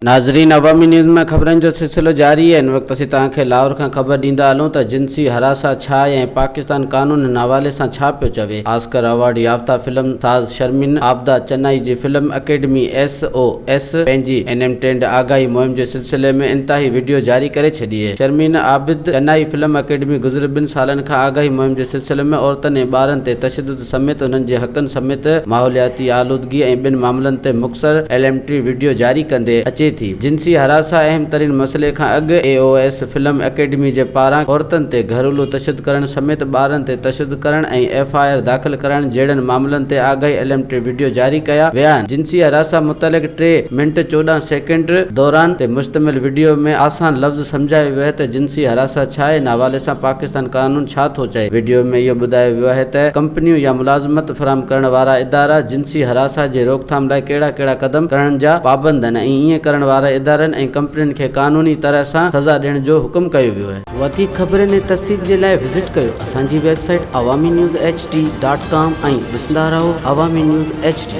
नाज़रीन, अवामी न्यूज़ में ख़बरनि जो सिलसिलो जारी है। इन वक्त असीं तव्हांखे लाहौर खां ख़बर ॾींदा हलूं त जिनसी हरासा छा आहे ऐं पाकिस्तान कानून हवाले सां छा पियो चवे। ऑस्कर अवार्ड याफ़्ता फिल्म साज़ शर्मीन आबिदा चेन्नई जी फिल्म अकेडमी SOS पंहिंजी इनमेंटेड आगाही मुहिम जे सिलसिले में इंतहाई वीडियो जारी करे छॾी आहे। शर्मीन आबिद चेन्नई फिल्म अकेडमी गुज़िरियल 2 सालनि खां आगाही मुहिम जे सिलसिले में औरतुनि ऐं ॿारनि ते तशद्दुद समेत उन्हनि जे हक़नि समेत माहौलियाती आलूदगी ऐं ॿिनि मामलनि ते मुख़्तसर एलिमेंट्री वीडियो जारी कंदे अचे थी। जिनसी हरासा अहम तरीन मसइले खां अॻु AOS फिल्म अकेडमी जे पारां औरतुनि ते घरेलू तशद्दुद करण समेत ॿारनि ते तशद्दुद करण ऐं FIR दाख़िल करण जहिड़नि मामलनि ते आगाही एलिमेंट्री वीडियो जारी कया विया आहिनि। जिनसी हरासा मुतलिक़ 3 मिंट 14 सेकेंड दौरान ते मुश्तमिल वीडियो में आसान लफ़्ज़ सम्झायो वियो आहे त जिनसी हरासा छा आहे, इन हवाले सां पाकिस्तान कानून छा थो चए। वीडियो में इहो ॿुधायो वियो आहे त कंपनियूं या मुलाज़मत फराहम करण वारा इदारा जिनसी हरासा जे रोकथाम लाइ कहिड़ा क़दम करण जा पाबंद आहिनि ऐं ईअं करण वारा इदारनि ऐं कंपनियुनि खे कानूनी तरह सां सज़ा ॾियण जो हुकुम कयो वियो आहे। वधीक ख़बरनि ऐं तफ़सील जे लाइ विज़िट कयो असांजी वेबसाइट awamiNewsHD.com ऐं ॾिसंदा रहो अवामी न्यूज़ HD।